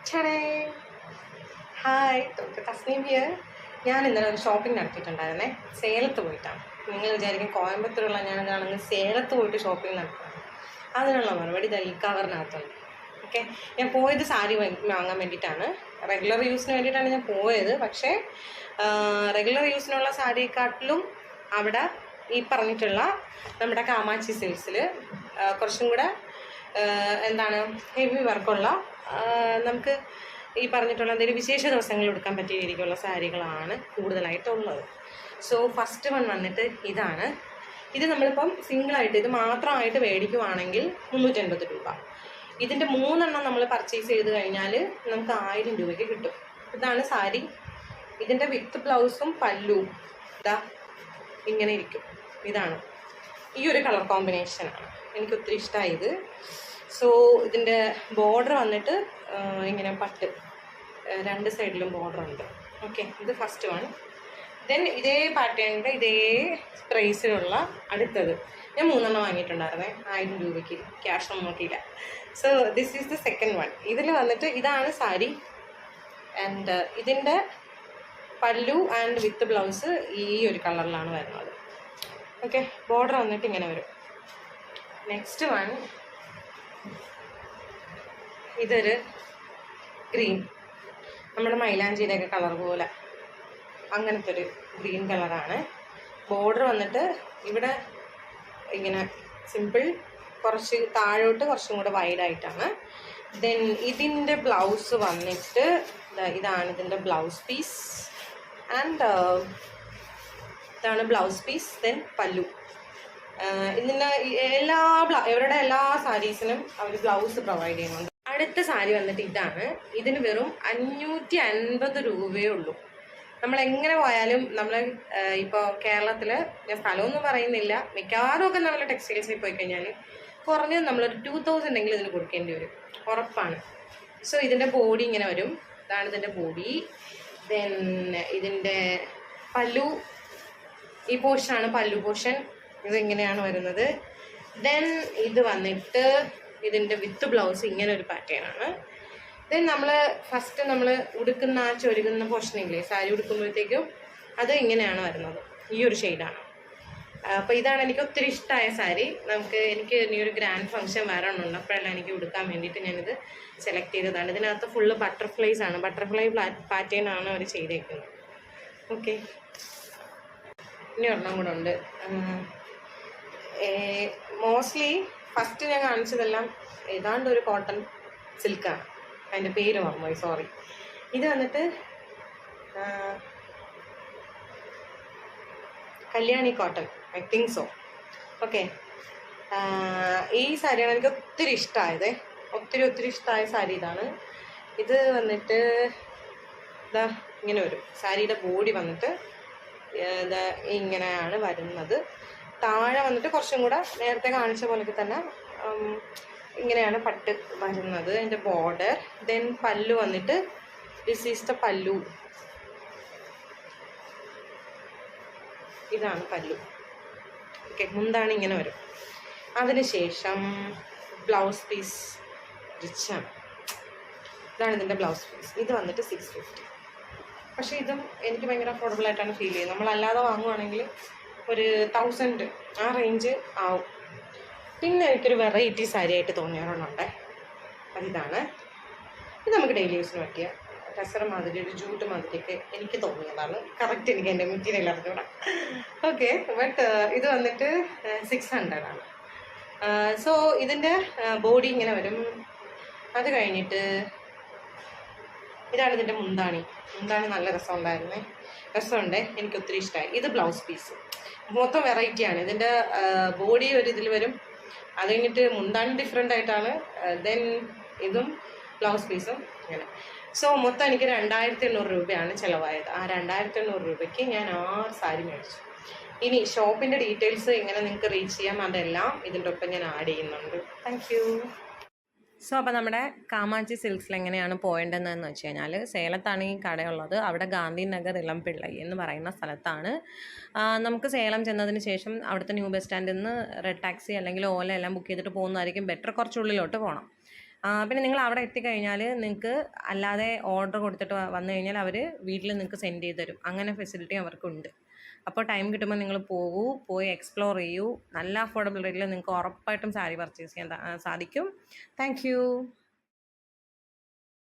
ചടേ hi doctor Tasneem here. ഞാൻ ഇന്നലെ ഒരു ഷോപ്പിംഗ് നടത്തിയിട്ടുണ്ടായിരുന്നേ. സേലത്ത് പോയിട്ടാണ്. നിങ്ങൾ വിചാരിക്കും കോയമ്പത്തൂരുള്ള ഞാനിതാണെങ്കിൽ സേലത്ത് പോയിട്ട് ഷോപ്പിംഗ് നടത്തുന്നത്. അതിനുള്ള മറുപടി ഈ കവറിനകത്തുണ്ട്. ഓക്കെ, ഞാൻ പോയത് സാരി വാങ്ങാൻ വേണ്ടിയിട്ടാണ്. റെഗുലർ യൂസിന് വേണ്ടിയിട്ടാണ് ഞാൻ പോയത്. പക്ഷേ റെഗുലർ യൂസിനുള്ള സാരിയെക്കാട്ടിലും അവിടെ ഈ പറഞ്ഞിട്ടുള്ള നമ്മുടെ കാമാക്ഷി സിൽക്സിൽ കുറച്ചും കൂടെ എന്താണ് ഹെവി വർക്കുള്ള നമുക്ക് ഈ പറഞ്ഞിട്ടുള്ള എന്തെങ്കിലും വിശേഷ ദിവസങ്ങളിൽ എടുക്കാൻ പറ്റിയ രീതിക്കുള്ള സാരികളാണ് കൂടുതലായിട്ടുള്ളത്. സോ ഫസ്റ്റ് വൺ വന്നിട്ട് ഇതാണ്. ഇത് നമ്മളിപ്പം സിംഗിളായിട്ട് ഇത് മാത്രമായിട്ട് മേടിക്കുവാണെങ്കിൽ 350 രൂപ. ഇതിൻ്റെ 3 എണ്ണം നമ്മൾ പർച്ചേസ് ചെയ്ത് കഴിഞ്ഞാൽ നമുക്ക് 1000 രൂപയ്ക്ക് കിട്ടും. ഇതാണ് സാരി. ഇതിൻ്റെ വിത്ത് ബ്ലൗസും പല്ലുവും ഇതാ ഇങ്ങനെ ഇരിക്കും. ഇതാണ് ഈ ഒരു കളർ കോമ്പിനേഷനാണ് എനിക്ക് ഒത്തിരി ഇഷ്ടമായത്. സോ ഇതിൻ്റെ ബോർഡർ വന്നിട്ട് ഇങ്ങനെ പട്ട് 2 സൈഡിലും ബോർഡർ ഉണ്ട്. ഓക്കെ, ഇത് ഫസ്റ്റ് വൺ. ദെൻ ഇതേ പാറ്റേണിൻ്റെ ഇതേ പ്രൈസിലുള്ള അടുത്തത് ഞാൻ 3 എണ്ണം വാങ്ങിയിട്ടുണ്ടായിരുന്നേ 1000 രൂപയ്ക്ക്. ക്യാഷ് ഒന്നും നോക്കിയില്ല. So this is the second one. ഇതിൽ വന്നിട്ട് ഇതാണ് സാരി ആൻഡ് ഇതിൻ്റെ പല്ലു ആൻഡ് വിത്ത് ബ്ലൗസ് ഈ ഒരു കളറിലാണ് വരുന്നത്. ഓക്കെ, ബോർഡർ വന്നിട്ട് ഇങ്ങനെ വരും. നെക്സ്റ്റ് വൺ ഇതൊരു ഗ്രീൻ, നമ്മുടെ മൈലാഞ്ചിയുടെയൊക്കെ കളർ പോലെ അങ്ങനത്തെ ഒരു ഗ്രീൻ കളറാണ്. ബോർഡർ വന്നിട്ട് ഇവിടെ ഇങ്ങനെ സിമ്പിൾ, കുറച്ച് താഴോട്ട് കുറച്ചും കൂടെ വൈഡായിട്ടാണ്. ദെൻ ഇതിൻ്റെ ബ്ലൗസ് വന്നിട്ട് ഇതാണ് ഇതിൻ്റെ ബ്ലൗസ് പീസ് ആൻഡ് ഇതാണ് ബ്ലൗസ് പീസ്. ദെൻ പല്ലു. ഇതിൻ്റെ ഇവരുടെ എല്ലാ സാരീസിനും അവർ ബ്ലൗസ് പ്രൊവൈഡ് ചെയ്യുന്നുണ്ട്. അടുത്ത സാരി വന്നിട്ട് ഇതാണ്. ഇതിന് വെറും 550 രൂപയേ ഉള്ളൂ. നമ്മളെങ്ങനെ പോയാലും നമ്മൾ ഇപ്പോൾ കേരളത്തിൽ, ഞാൻ സ്ഥലമൊന്നും പറയുന്നില്ല, മിക്കവാറും ഒക്കെ നമ്മൾ ടെക്സ്റ്റൈൽസിൽ പോയി കഴിഞ്ഞാൽ കുറഞ്ഞത് നമ്മളൊരു 2000 എങ്കിലും ഇതിന് കൊടുക്കേണ്ടി വരും, ഉറപ്പാണ്. സോ ഇതിൻ്റെ ബോഡി ഇങ്ങനെ വരും. ഇതാണ് ഇതിൻ്റെ ബോഡി. ദെൻ ഇതിൻ്റെ പല്ലു, ഈ പോർഷനാണ് പല്ലു പോർഷൻ. ഇതിങ്ങനെയാണ് വരുന്നത്. ദെൻ ഇത് വന്നിട്ട് ഇതിൻ്റെ വിത്ത് ബ്ലൗസ് ഇങ്ങനെ ഒരു പാറ്റേണാണ്. ദെൻ നമ്മൾ ഫസ്റ്റ് നമ്മൾ ഉടുക്കുന്ന ആ ചൊരുകുന്ന പോർഷനില്ലേ സാരി ഉടുക്കുമ്പോഴത്തേക്കും, അത് ഇങ്ങനെയാണ് വരുന്നത്. ഈ ഒരു ഷെയ്ഡാണ്. അപ്പോൾ ഇതാണ് എനിക്ക് ഒത്തിരി ഇഷ്ടമായ സാരി. എനിക്ക് ഇനി ഒരു ഗ്രാൻഡ് ഫംഗ്ഷൻ വരണമുണ്ട്. അപ്പോഴെല്ലാം എനിക്ക് ഉടുക്കാൻ വേണ്ടിയിട്ട് ഞാനിത് സെലക്ട് ചെയ്തതാണ്. ഇതിനകത്ത് ഫുള്ള് ബട്ടർഫ്ലൈസ് ആണ്, ബട്ടർഫ്ലൈ പാറ്റേൺ ആണ് അവർ ചെയ്തേക്കുന്നത്. ഓക്കെ, ഇനി ഒരെണ്ണം കൂടെ ഉണ്ട്. മോസ്റ്റ്ലി ഫസ്റ്റ് ഞാൻ കാണിച്ചതെല്ലാം ഏതാണ്ട് ഒരു കോട്ടൺ സിൽക്കാണ്. അതിൻ്റെ പേര് മറന്നുപോയി, സോറി. ഇത് വന്നിട്ട് Kalyani cotton, I think so. Okay, ഈ സാരിയാണ് എനിക്ക് ഒത്തിരി ഇഷ്ടമായത്. ഒത്തിരി ഇഷ്ടമായ സാരി ഇതാണ്. ഇത് വന്നിട്ട് ഇതാ ഇങ്ങനെ വരും. സാരിയുടെ ബോഡി വന്നിട്ട് ഇതാ ഇങ്ങനെയാണ് വരുന്നത്. താഴെ വന്നിട്ട് കുറച്ചും കൂടെ നേരത്തെ കാണിച്ച പോലെയൊക്കെ തന്നെ ഇങ്ങനെയാണ് പട്ട് വരുന്നത്. അതിൻ്റെ ബോർഡർ. ദെൻ പല്ലു വന്നിട്ട് ദിസ് ഈസ് ദ പല്ലു. ഇതാണ് പല്ലു. ഓക്കെ, മുന്താണ് ഇങ്ങനെ വരും. അതിനുശേഷം ബ്ലൗസ് പീസ് റിച്ചാണ്. ഇതാണ് ഇതിൻ്റെ ബ്ലൗസ് പീസ്. ഇത് വന്നിട്ട് 650. പക്ഷേ ഇതും എനിക്ക് ഭയങ്കര അഫോർഡബിൾ ആയിട്ടാണ് ഫീൽ ചെയ്യുന്നത്. നമ്മളല്ലാതെ വാങ്ങുവാണെങ്കിൽ ഒരു 1000 ആ റേഞ്ച് ആവും. പിന്നെ എനിക്കൊരു വെറൈറ്റി സാരി ആയിട്ട് തോന്നിയാറുണ്ട്. അതിതാണ്. ഇത് നമുക്ക് ഡെയിലി യൂസിന് പറ്റിയ ടസർ മാതിരി ഒരു ജൂട്ട് മാതിരിയൊക്കെ എനിക്ക് തോന്നിയതാണ്. കറക്റ്റ് എനിക്ക് എൻ്റെ മെറ്റീരിയൽ അറിഞ്ഞൂടാ. ഓക്കെ, ബട്ട് ഇത് വന്നിട്ട് 600 ആണ്. സോ ഇതിൻ്റെ ബോഡി ഇങ്ങനെ വരും. അത് കഴിഞ്ഞിട്ട് ഇതാണ് ഇതിൻ്റെ മുന്താണി. നല്ല രസമുണ്ട്. എനിക്ക് ഒത്തിരി ഇഷ്ടമായി. ഇത് ബ്ലൗസ് പീസ്. മൊത്തം വെറൈറ്റിയാണ്. ഇതിൻ്റെ ബോഡി ഒരു ഇതിൽ വരും. അത് കഴിഞ്ഞിട്ട് മുന്താണി ഡിഫറെൻ്റ് ആയിട്ടാണ്. ദെൻ ഇതും ബ്ലൗസ് പീസും ഇങ്ങനെ. സോ മൊത്തം എനിക്ക് 2800 രൂപയാണ് ചിലവായത്. ആ 2800 രൂപയ്ക്ക് ഞാൻ 6 സാരി മേടിച്ചു. ഇനി ഷോപ്പിൻ്റെ ഡീറ്റെയിൽസ് എങ്ങനെ നിങ്ങൾക്ക് റീച്ച് ചെയ്യാം അതെല്ലാം ഇതിൻ്റെ ഒപ്പം ഞാൻ ആഡ് ചെയ്യുന്നുണ്ട്. Thank you. സോ അപ്പോൾ നമ്മുടെ കാമാക്ഷി സിൽക്സിൽ എങ്ങനെയാണ് പോകേണ്ടതെന്ന് വെച്ച് കഴിഞ്ഞാൽ, സേലത്താണ് ഈ കടയുള്ളത്. അവിടെ ഗാന്ധിനഗർ ഇളംപിള്ളൈ എന്ന് പറയുന്ന സ്ഥലത്താണ്. നമുക്ക് സേലം ചെന്നതിന് ശേഷം അവിടുത്തെ ന്യൂ ബസ് സ്റ്റാൻഡിൽ നിന്ന് റെഡ് ടാക്സി അല്ലെങ്കിൽ ഓല എല്ലാം ബുക്ക് ചെയ്തിട്ട് പോകുന്നതായിരിക്കും ബെറ്റർ. കുറച്ചുള്ളിലോട്ട് പോകണം. പിന്നെ നിങ്ങൾ അവിടെ എത്തിക്കഴിഞ്ഞാൽ നിങ്ങൾക്ക് അല്ലാതെ ഓർഡർ കൊടുത്തിട്ട് വന്നു കഴിഞ്ഞാൽ അവർ വീട്ടിൽ നിങ്ങൾക്ക് സെൻഡ് ചെയ്ത് തരും. അങ്ങനെ ഫെസിലിറ്റി അവർക്കുണ്ട്. അപ്പോൾ ടൈം കിട്ടുമ്പോൾ നിങ്ങൾ പോയി എക്സ്പ്ലോർ ചെയ്യൂ. നല്ല അഫോർഡബിൾ റേറ്റിൽ നിങ്ങൾക്ക് ഉറപ്പായിട്ടും സാരി പർച്ചേസ് ചെയ്യാൻ സാധിക്കും. താങ്ക്